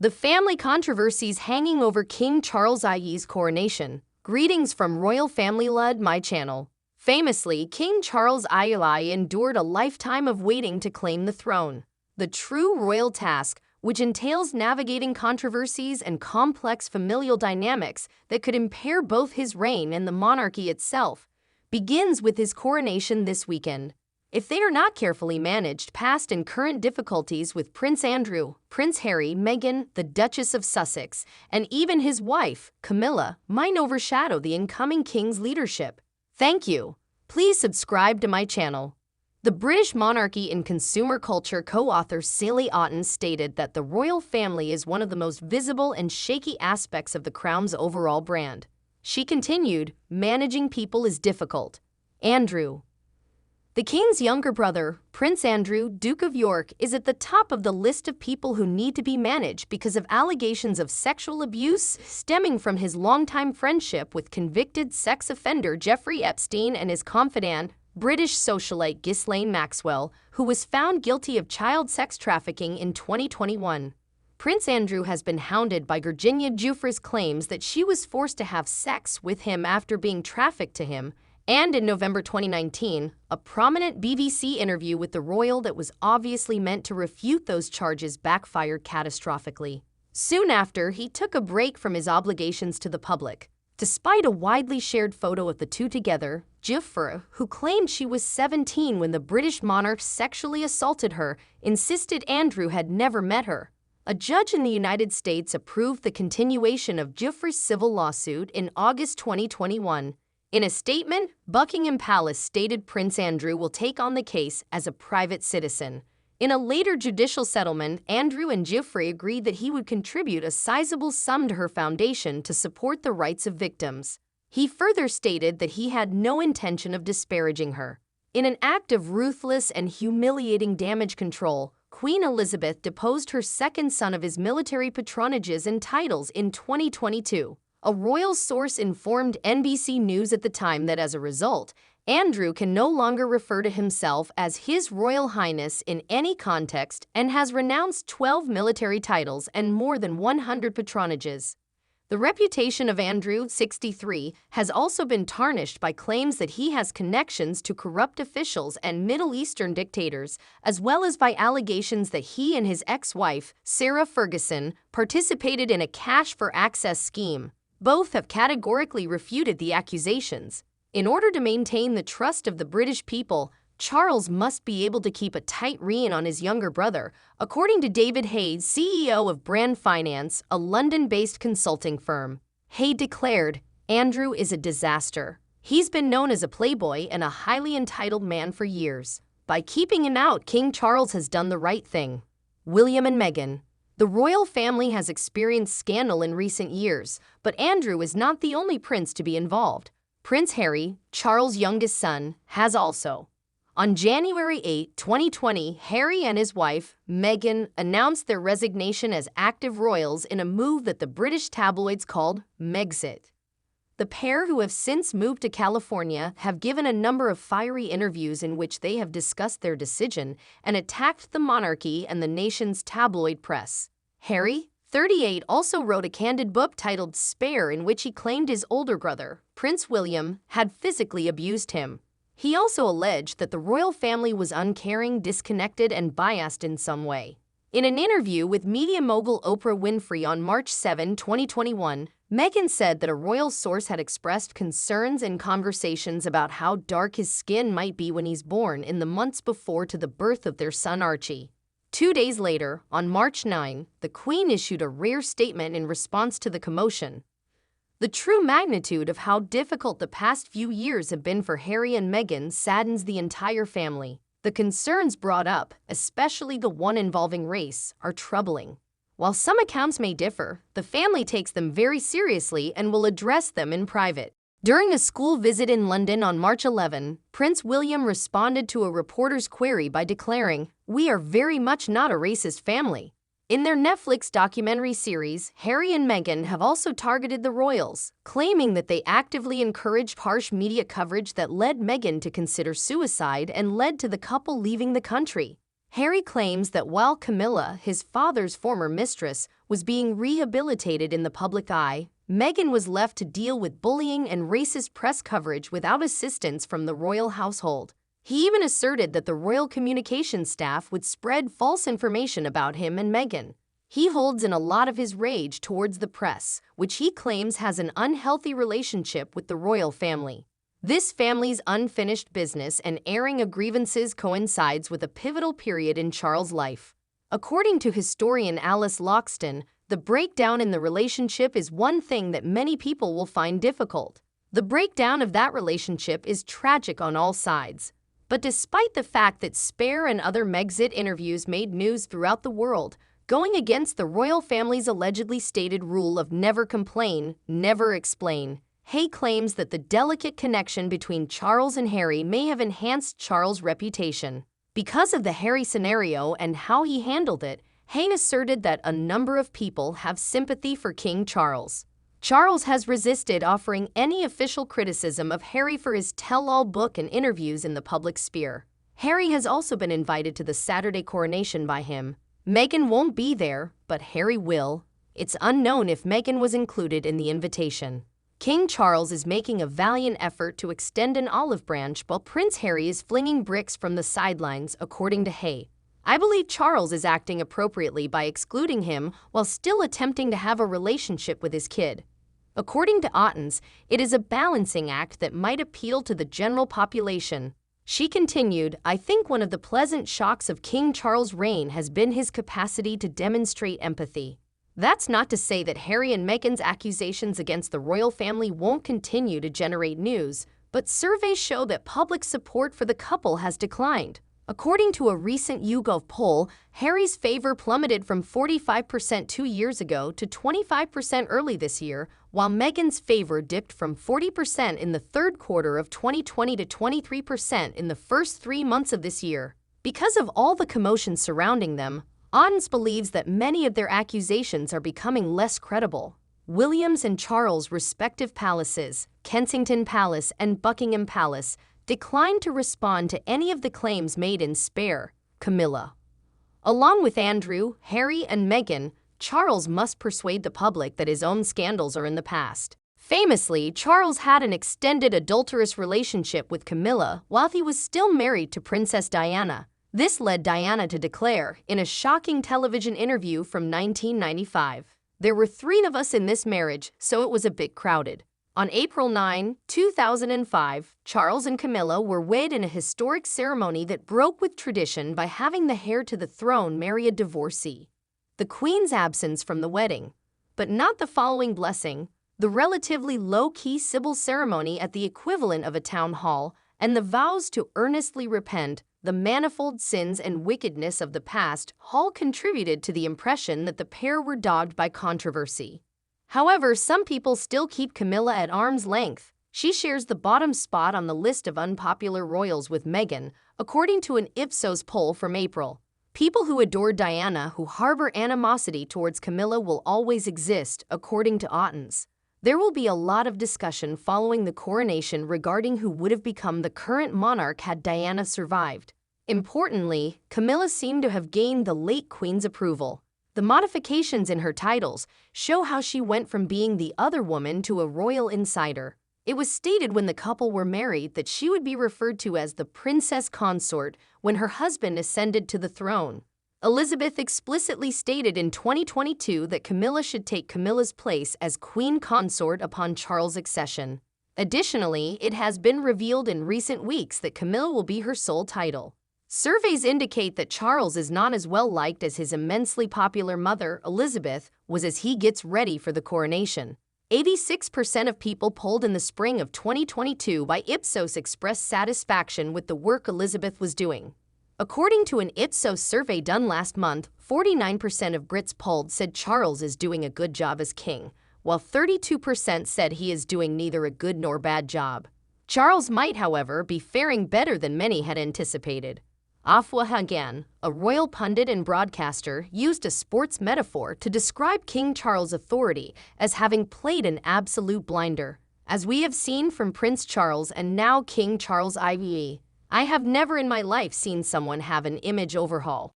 The family controversies hanging over King Charles II's coronation. Greetings from Royal Family Lud, my channel. Famously, King Charles II endured a lifetime of waiting to claim the throne. The true royal task, which entails navigating controversies and complex familial dynamics that could impair both his reign and the monarchy itself, begins with his coronation this weekend. If they are not carefully managed, past and current difficulties with Prince Andrew, Prince Harry, Meghan, the Duchess of Sussex, and even his wife, Camilla, might overshadow the incoming king's leadership. Thank you. Please subscribe to my channel. The British Monarchy in Consumer Culture co-author Sally Otten stated that the royal family is one of the most visible and shaky aspects of the Crown's overall brand. She continued, "Managing people is difficult." Andrew, the king's younger brother, Prince Andrew, Duke of York, is at the top of the list of people who need to be managed because of allegations of sexual abuse stemming from his longtime friendship with convicted sex offender Jeffrey Epstein and his confidant, British socialite Ghislaine Maxwell, who was found guilty of child sex trafficking in 2021. Prince Andrew has been hounded by Virginia Giuffre's claims that she was forced to have sex with him after being trafficked to him, and in November 2019, a prominent BBC interview with the royal that was obviously meant to refute those charges backfired catastrophically. Soon after, he took a break from his obligations to the public. Despite a widely shared photo of the two together, Giuffre, who claimed she was 17 when the British monarch sexually assaulted her, insisted Andrew had never met her. A judge in the United States approved the continuation of Giuffre's civil lawsuit in August 2021. In a statement, Buckingham Palace stated Prince Andrew will take on the case as a private citizen. In a later judicial settlement, Andrew and Giuffre agreed that he would contribute a sizable sum to her foundation to support the rights of victims. He further stated that he had no intention of disparaging her. In an act of ruthless and humiliating damage control, Queen Elizabeth deposed her second son of his military patronages and titles in 2022. A royal source informed NBC News at the time that as a result, Andrew can no longer refer to himself as His Royal Highness in any context and has renounced 12 military titles and more than 100 patronages. The reputation of Andrew, 63, has also been tarnished by claims that he has connections to corrupt officials and Middle Eastern dictators, as well as by allegations that he and his ex-wife, Sarah Ferguson, participated in a cash-for-access scheme. Both have categorically refuted the accusations. In order to maintain the trust of the British people, Charles must be able to keep a tight rein on his younger brother, according to David Hayes, CEO of Brand Finance, a London-based consulting firm. Hay declared, "Andrew is a disaster. He's been known as a playboy and a highly entitled man for years. By keeping him out, King Charles has done the right thing." William and Meghan. The royal family has experienced scandal in recent years, but Andrew is not the only prince to be involved. Prince Harry, Charles' youngest son, has also. On January 8, 2020, Harry and his wife, Meghan, announced their resignation as active royals in a move that the British tabloids called Megxit. The pair, who have since moved to California, have given a number of fiery interviews in which they have discussed their decision and attacked the monarchy and the nation's tabloid press. Harry, 38, also wrote a candid book titled Spare, in which he claimed his older brother, Prince William, had physically abused him. He also alleged that the royal family was uncaring, disconnected, and biased in some way. In an interview with media mogul Oprah Winfrey on March 7, 2021, Meghan said that a royal source had expressed concerns in conversations about how dark his skin might be when he's born in the months before to the birth of their son Archie. 2 days later, on March 9, the Queen issued a rare statement in response to the commotion. The true magnitude of how difficult the past few years have been for Harry and Meghan saddens the entire family. The concerns brought up, especially the one involving race, are troubling. While some accounts may differ, the family takes them very seriously and will address them in private. During a school visit in London on March 11, Prince William responded to a reporter's query by declaring, "We are very much not a racist family." In their Netflix documentary series, Harry and Meghan have also targeted the royals, claiming that they actively encouraged harsh media coverage that led Meghan to consider suicide and led to the couple leaving the country. Harry claims that while Camilla, his father's former mistress, was being rehabilitated in the public eye, Meghan was left to deal with bullying and racist press coverage without assistance from the royal household. He even asserted that the royal communications staff would spread false information about him and Meghan. He holds in a lot of his rage towards the press, which he claims has an unhealthy relationship with the royal family. This family's unfinished business and airing of grievances coincides with a pivotal period in Charles' life. According to historian Alice Loxton, the breakdown in the relationship is one thing that many people will find difficult. The breakdown of that relationship is tragic on all sides. But despite the fact that Spare and other Megxit interviews made news throughout the world, going against the royal family's allegedly stated rule of never complain, never explain, Hay claims that the delicate connection between Charles and Harry may have enhanced Charles' reputation. Because of the Harry scenario and how he handled it, Hay asserted that a number of people have sympathy for King Charles. Charles has resisted offering any official criticism of Harry for his tell-all book and interviews in the public sphere. Harry has also been invited to the Saturday coronation by him. Meghan won't be there, but Harry will. It's unknown if Meghan was included in the invitation. King Charles is making a valiant effort to extend an olive branch while Prince Harry is flinging bricks from the sidelines, according to Hay. I believe Charles is acting appropriately by excluding him while still attempting to have a relationship with his kid. According to Ottens, it is a balancing act that might appeal to the general population. She continued, I think one of the pleasant shocks of King Charles' reign has been his capacity to demonstrate empathy. That's not to say that Harry and Meghan's accusations against the royal family won't continue to generate news, but surveys show that public support for the couple has declined. According to a recent YouGov poll, Harry's favor plummeted from 45% 2 years ago to 25% early this year, while Meghan's favor dipped from 40% in the third quarter of 2020 to 23% in the first 3 months of this year. Because of all the commotion surrounding them, Ottens believes that many of their accusations are becoming less credible. William's and Charles' respective palaces, Kensington Palace and Buckingham Palace, declined to respond to any of the claims made in Spare, Camilla. Along with Andrew, Harry, and Meghan, Charles must persuade the public that his own scandals are in the past. Famously, Charles had an extended adulterous relationship with Camilla while he was still married to Princess Diana. This led Diana to declare, in a shocking television interview from 1995, "There were 3 of us in this marriage, so it was a bit crowded." On April 9, 2005, Charles and Camilla were wed in a historic ceremony that broke with tradition by having the heir to the throne marry a divorcee. The Queen's absence from the wedding, but not the following blessing, the relatively low-key civil ceremony at the equivalent of a town hall, and the vows to earnestly repent the manifold sins and wickedness of the past all contributed to the impression that the pair were dogged by controversy. However, some people still keep Camilla at arm's length. She shares the bottom spot on the list of unpopular royals with Meghan, according to an Ipsos poll from April. People who adore Diana who harbor animosity towards Camilla will always exist, according to Ottens. There will be a lot of discussion following the coronation regarding who would have become the current monarch had Diana survived. Importantly, Camilla seemed to have gained the late Queen's approval. The modifications in her titles show how she went from being the other woman to a royal insider. It was stated when the couple were married that she would be referred to as the princess consort when her husband ascended to the throne. Elizabeth explicitly stated in 2022 that Camilla should take Camilla's place as queen consort upon Charles' accession. Additionally, it has been revealed in recent weeks that Camilla will be her sole title. Surveys indicate that Charles is not as well liked as his immensely popular mother, Elizabeth, was as he gets ready for the coronation. 86% of people polled in the spring of 2022 by Ipsos expressed satisfaction with the work Elizabeth was doing. According to an Ipsos survey done last month, 49% of Brits polled said Charles is doing a good job as king, while 32% said he is doing neither a good nor bad job. Charles might, however, be faring better than many had anticipated. Afua Hagan, a royal pundit and broadcaster, used a sports metaphor to describe King Charles' authority as having played an absolute blinder. As we have seen from Prince Charles and now King Charles IV, I have never in my life seen someone have an image overhaul.